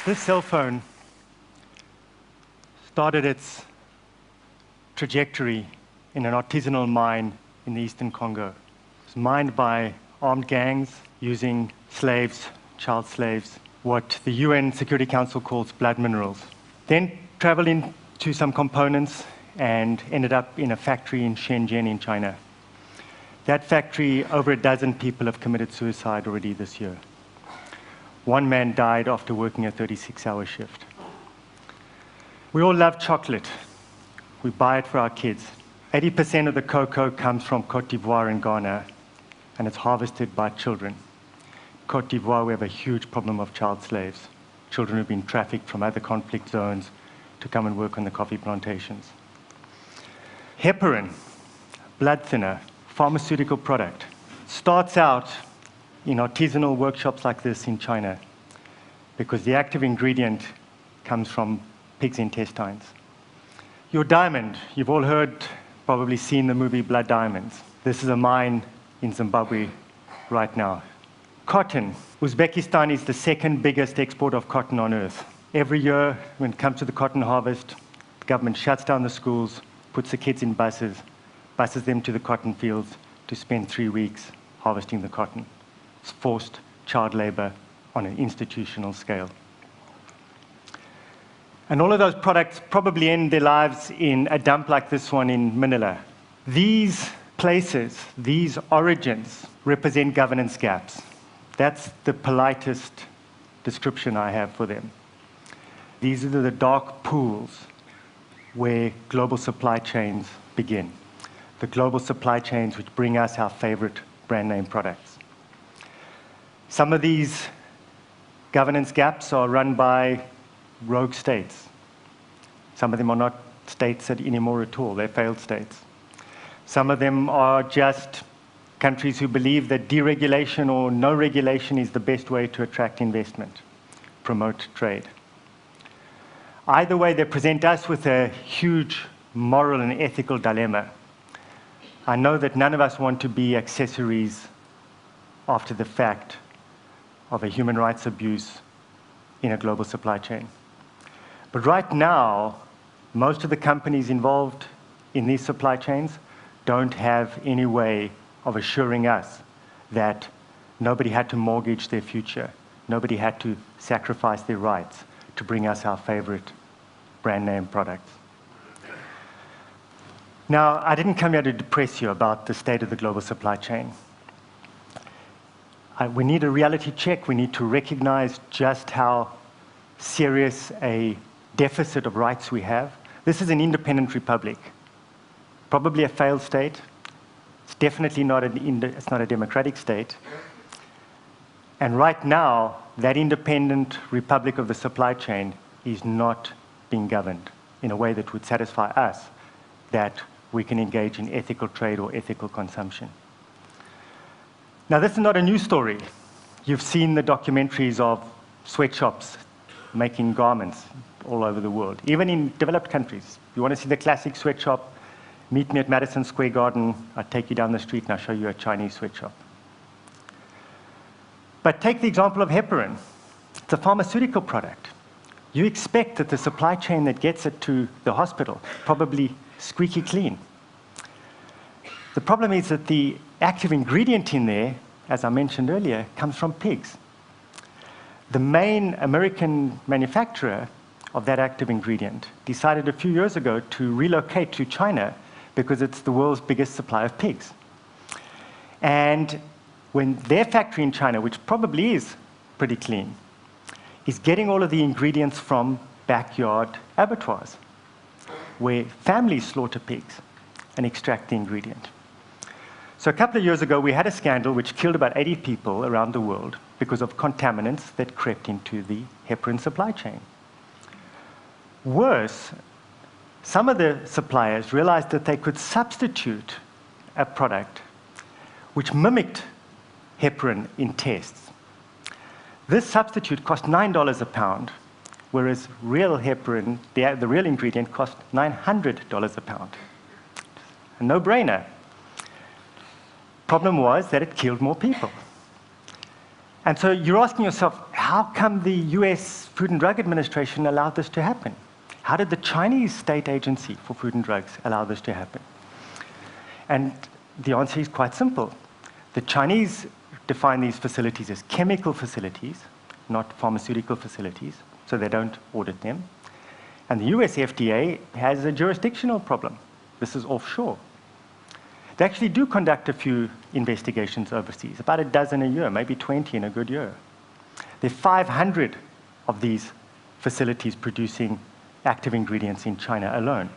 This cell phone started its trajectory in an artisanal mine in the eastern Congo. It was mined by armed gangs using slaves, child slaves, what the UN Security Council calls blood minerals. Then traveled into some components and ended up in a factory in Shenzhen in China. That factory, over a dozen people have committed suicide already this year. One man died after working a 36-hour shift. We all love chocolate. We buy it for our kids. 80% of the cocoa comes from Côte d'Ivoire and Ghana, and it's harvested by children. Côte d'Ivoire, we have a huge problem of child slaves, children who've been trafficked from other conflict zones to come and work on the coffee plantations. Heparin, blood thinner, pharmaceutical product, starts out in artisanal workshops like this in China, because the active ingredient comes from pig's intestines. Your diamond, you've all heard, probably seen the movie Blood Diamonds. This is a mine in Zimbabwe right now. Cotton. Uzbekistan is the second biggest exporter of cotton on earth. Every year, when it comes to the cotton harvest, the government shuts down the schools, puts the kids in buses them to the cotton fields to spend 3 weeks harvesting the cotton. It's forced child labor on an institutional scale. And all of those products probably end their lives in a dump like this one in Manila. These places, these origins, represent governance gaps. That's the politest description I have for them. These are the dark pools where global supply chains begin. The global supply chains which bring us our favorite brand name products. Some of these governance gaps are run by rogue states. Some of them are not states anymore at all, they're failed states. Some of them are just countries who believe that deregulation or no regulation is the best way to attract investment, promote trade. Either way, they present us with a huge moral and ethical dilemma. I know that none of us want to be accessories after the fact of a human rights abuse in a global supply chain. But right now, most of the companies involved in these supply chains don't have any way of assuring us that nobody had to mortgage their future, nobody had to sacrifice their rights to bring us our favorite brand name products. Now, I didn't come here to depress you about the state of the global supply chain. We need a reality check. We need to recognize just how serious a deficit of rights we have. This is an independent republic, probably a failed state. It's definitely not it's not a democratic state. And right now, that independent republic of the supply chain is not being governed in a way that would satisfy us that we can engage in ethical trade or ethical consumption. Now, this is not a new story. You've seen the documentaries of sweatshops making garments all over the world, even in developed countries. You want to see the classic sweatshop? Meet me at Madison Square Garden. I'll take you down the street and I'll show you a Chinese sweatshop. But take the example of heparin. It's a pharmaceutical product. You expect that the supply chain that gets it to the hospital probably squeaky clean. The problem is that the active ingredient in there, as I mentioned earlier, comes from pigs. The main American manufacturer of that active ingredient decided a few years ago to relocate to China because it's the world's biggest supply of pigs. And when their factory in China, which probably is pretty clean, is getting all of the ingredients from backyard abattoirs, where families slaughter pigs and extract the ingredient. So a couple of years ago, we had a scandal which killed about 80 people around the world because of contaminants that crept into the heparin supply chain. Worse, some of the suppliers realized that they could substitute a product which mimicked heparin in tests. This substitute cost $9 a pound, whereas real heparin, the real ingredient, cost $900 a pound. A no-brainer. Problem was that it killed more people. And so you're asking yourself, how come the US Food and Drug Administration allowed this to happen? How did the Chinese State Agency for Food and Drugs allow this to happen? And the answer is quite simple. The Chinese define these facilities as chemical facilities, not pharmaceutical facilities, so they don't audit them. And the US FDA has a jurisdictional problem. This is offshore. They actually do conduct a few investigations overseas, about a dozen a year, maybe 20 in a good year. There are 500 of these facilities producing active ingredients in China alone.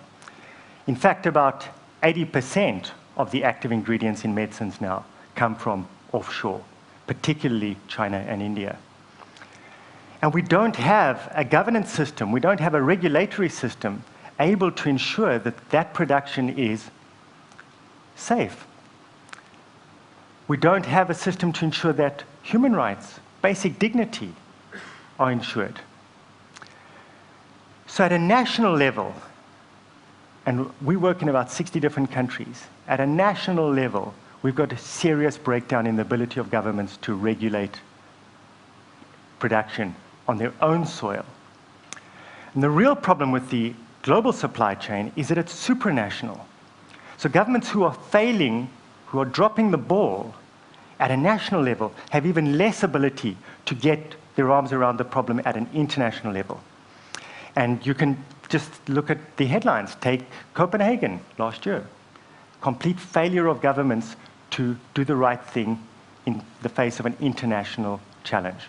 In fact, about 80% of the active ingredients in medicines now come from offshore, particularly China and India. And we don't have a governance system, we don't have a regulatory system able to ensure that that production is safe. We don't have a system to ensure that human rights, basic dignity, are ensured. So at a national level, and we work in about 60 different countries, at a national level, we've got a serious breakdown in the ability of governments to regulate production on their own soil. And the real problem with the global supply chain is that it's supranational. So governments who are failing, who are dropping the ball at a national level, have even less ability to get their arms around the problem at an international level. And you can just look at the headlines. Take Copenhagen last year. Complete failure of governments to do the right thing in the face of an international challenge.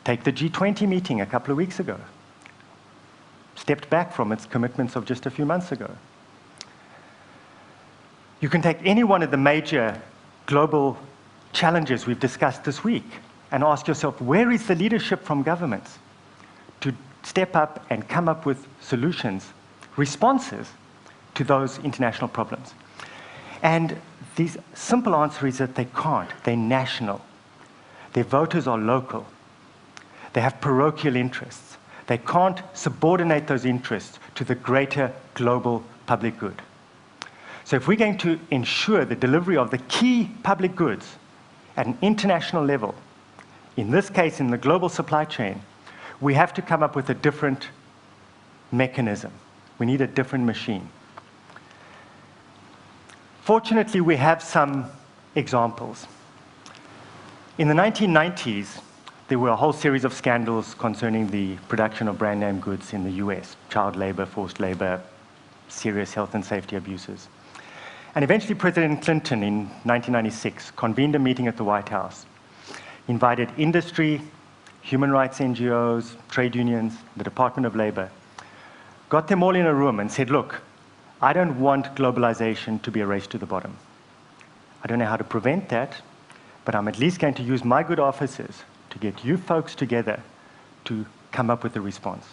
Take the G20 meeting a couple of weeks ago. Stepped back from its commitments of just a few months ago. You can take any one of the major global challenges we've discussed this week and ask yourself, where is the leadership from governments to step up and come up with solutions, responses to those international problems? And the simple answer is that they can't. They're national. Their voters are local. They have parochial interests. They can't subordinate those interests to the greater global public good. So if we're going to ensure the delivery of the key public goods at an international level, in this case in the global supply chain, we have to come up with a different mechanism. We need a different machine. Fortunately, we have some examples. In the 1990s, there were a whole series of scandals concerning the production of brand name goods in the US, child labor, forced labor, serious health and safety abuses. And eventually President Clinton in 1996 convened a meeting at the White House, invited industry, human rights NGOs, trade unions, the Department of Labor, got them all in a room and said, look, I don't want globalization to be a race to the bottom. I don't know how to prevent that, but I'm at least going to use my good offices to get you folks together to come up with a response.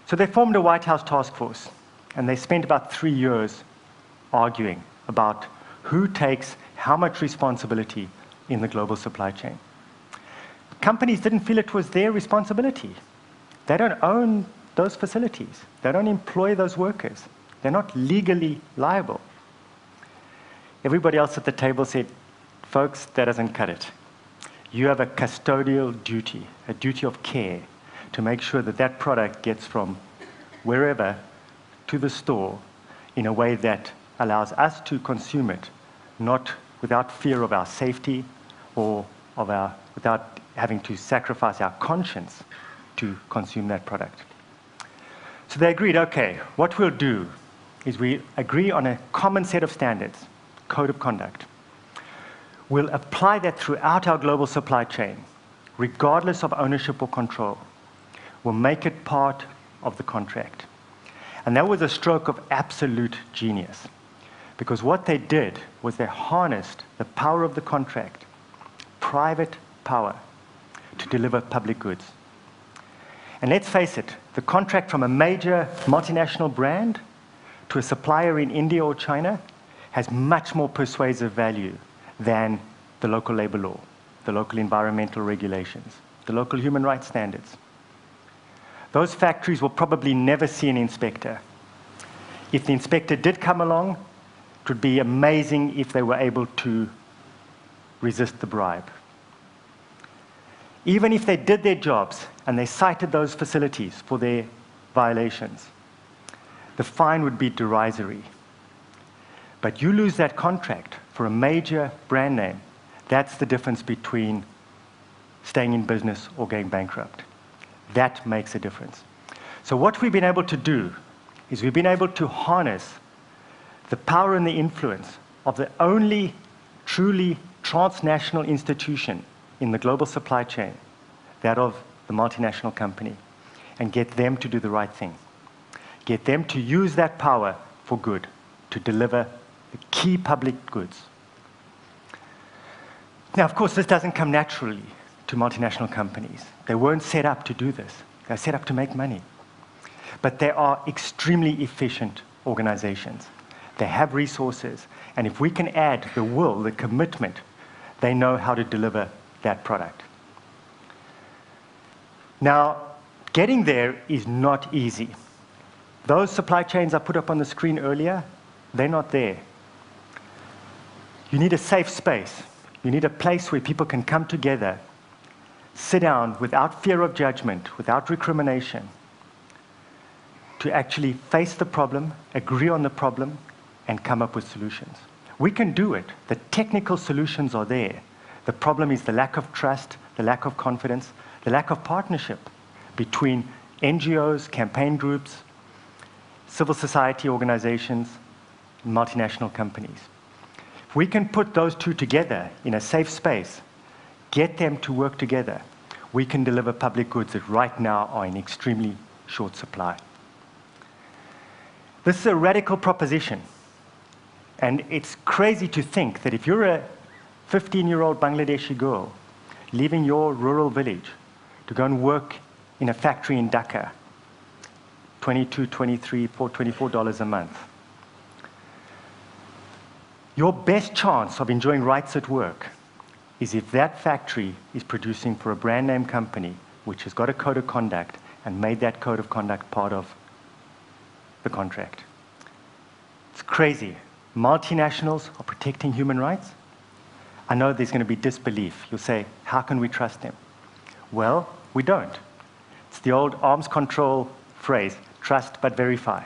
So they formed a White House task force, and they spent about 3 years arguing about who takes how much responsibility in the global supply chain. Companies didn't feel it was their responsibility. They don't own those facilities. They don't employ those workers. They're not legally liable. Everybody else at the table said, folks, that doesn't cut it. You have a custodial duty, a duty of care, to make sure that that product gets from wherever to the store in a way that allows us to consume it, not without fear of our safety or without having to sacrifice our conscience to consume that product. So they agreed, okay, what we'll do is we agree on a common set of standards, code of conduct. We'll apply that throughout our global supply chain, regardless of ownership or control. We'll make it part of the contract. And that was a stroke of absolute genius, because what they did was they harnessed the power of the contract, private power, to deliver public goods. And let's face it, the contract from a major multinational brand to a supplier in India or China has much more persuasive value than the local labor law, the local environmental regulations, the local human rights standards. Those factories will probably never see an inspector. If the inspector did come along, it would be amazing if they were able to resist the bribe. Even if they did their jobs and they cited those facilities for their violations, the fine would be derisory. But you lose that contract for a major brand name. That's the difference between staying in business or going bankrupt. That makes a difference. So what we've been able to do is we've been able to harness the power and the influence of the only truly transnational institution in the global supply chain, that of the multinational company, and get them to do the right thing. Get them to use that power for good, to deliver the key public goods. Now, of course, this doesn't come naturally to multinational companies. They weren't set up to do this. They're set up to make money. But they are extremely efficient organizations. They have resources, and if we can add the will, the commitment, they know how to deliver that product. Now, getting there is not easy. Those supply chains I put up on the screen earlier, they're not there. You need a safe space. You need a place where people can come together, sit down without fear of judgment, without recrimination, to actually face the problem, agree on the problem, and come up with solutions. We can do it. The technical solutions are there. The problem is the lack of trust, the lack of confidence, the lack of partnership between NGOs, campaign groups, civil society organizations, and multinational companies. If we can put those two together in a safe space, get them to work together, we can deliver public goods that right now are in extremely short supply. This is a radical proposition. And it's crazy to think that if you're a 15-year-old Bangladeshi girl leaving your rural village to go and work in a factory in Dhaka, $22, $23, $24 a month, your best chance of enjoying rights at work is if that factory is producing for a brand name company which has got a code of conduct and made that code of conduct part of the contract. It's crazy. Multinationals are protecting human rights. I know there's going to be disbelief. You'll say, how can we trust them? Well, we don't. It's the old arms control phrase, trust but verify.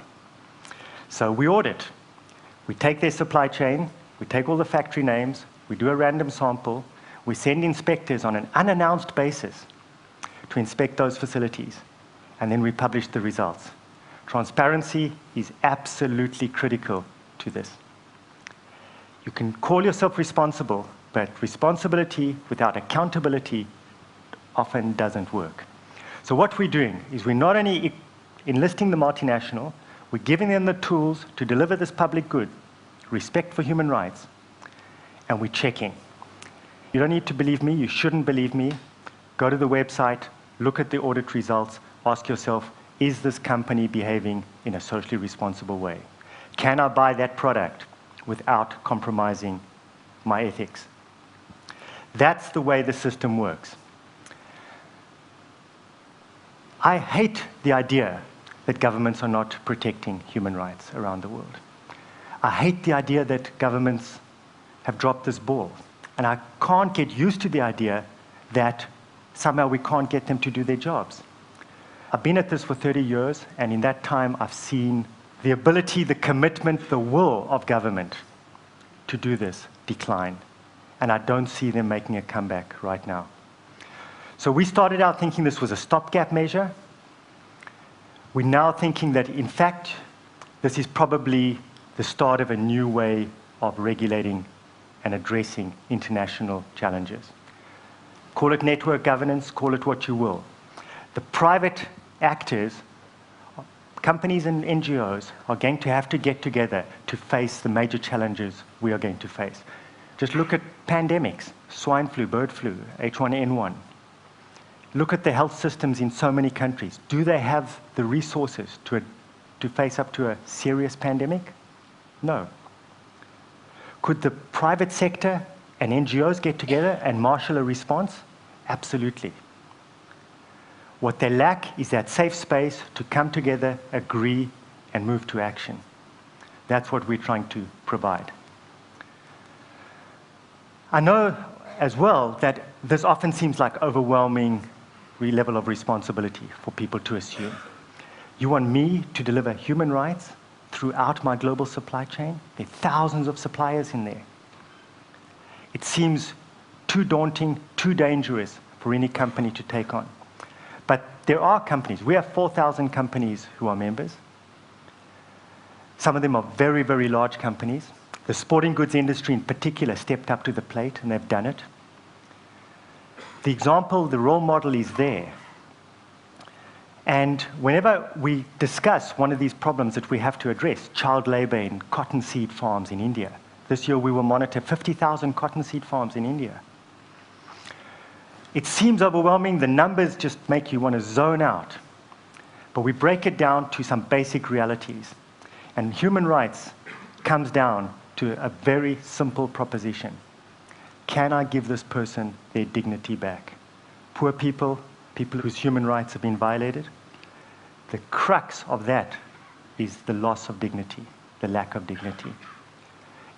So we audit. We take their supply chain, we take all the factory names, we do a random sample, we send inspectors on an unannounced basis to inspect those facilities, and then we publish the results. Transparency is absolutely critical to this. You can call yourself responsible, but responsibility without accountability often doesn't work. So what we're doing is we're not only enlisting the multinational, we're giving them the tools to deliver this public good, respect for human rights, and we're checking. You don't need to believe me, you shouldn't believe me. Go to the website, look at the audit results, ask yourself, is this company behaving in a socially responsible way? Can I buy that product without compromising my ethics? That's the way the system works. I hate the idea that governments are not protecting human rights around the world. I hate the idea that governments have dropped this ball. And I can't get used to the idea that somehow we can't get them to do their jobs. I've been at this for 30 years, and in that time I've seen the ability, the commitment, the will of government to do this decline. And I don't see them making a comeback right now. So we started out thinking this was a stopgap measure. We're now thinking that, in fact, this is probably the start of a new way of regulating and addressing international challenges. Call it network governance, call it what you will. The private actors, companies and NGOs, are going to have to get together to face the major challenges we are going to face. Just look at pandemics, swine flu, bird flu, H1N1. Look at the health systems in so many countries. Do they have the resources to face up to a serious pandemic? No. Could the private sector and NGOs get together and marshal a response? Absolutely. What they lack is that safe space to come together, agree, and move to action. That's what we're trying to provide. I know as well that this often seems like overwhelming level of responsibility for people to assume. You want me to deliver human rights throughout my global supply chain? There are thousands of suppliers in there. It seems too daunting, too dangerous for any company to take on. But there are companies. We have 4,000 companies who are members. Some of them are very, very large companies. The sporting goods industry in particular stepped up to the plate, and they've done it. The example, the role model is there. And whenever we discuss one of these problems that we have to address, child labor in cottonseed farms in India, this year we will monitor 50,000 cottonseed farms in India. It seems overwhelming. The numbers just make you want to zone out. But we break it down to some basic realities. And human rights comes down to a very simple proposition. Can I give this person their dignity back? Poor people, people whose human rights have been violated, the crux of that is the loss of dignity, the lack of dignity.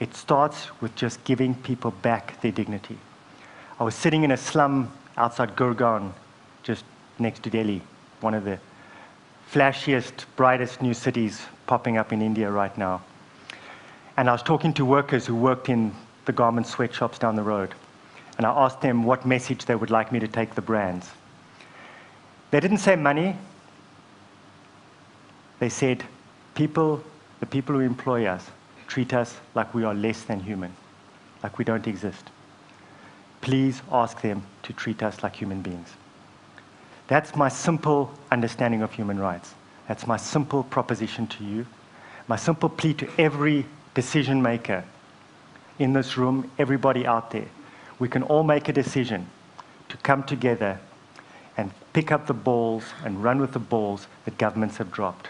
It starts with just giving people back their dignity. I was sitting in a slum outside Gurgaon, just next to Delhi, one of the flashiest, brightest new cities popping up in India right now. And I was talking to workers who worked in the garment sweatshops down the road. And I asked them what message they would like me to take the brands. They didn't say money. They said, the people who employ us treat us like we are less than human, like we don't exist. Please ask them to treat us like human beings. That's my simple understanding of human rights. That's my simple proposition to you. My simple plea to every decision maker in this room, everybody out there. We can all make a decision to come together and pick up the balls and run with the balls that governments have dropped.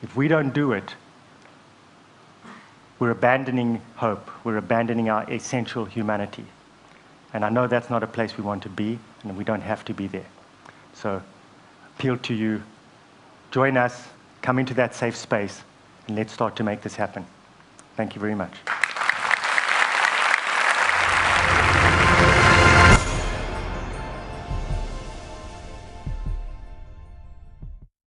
If we don't do it, we're abandoning hope. We're abandoning our essential humanity. And I know that's not a place we want to be, and we don't have to be there. So, appeal to you, join us, come into that safe space, and let's start to make this happen. Thank you very much.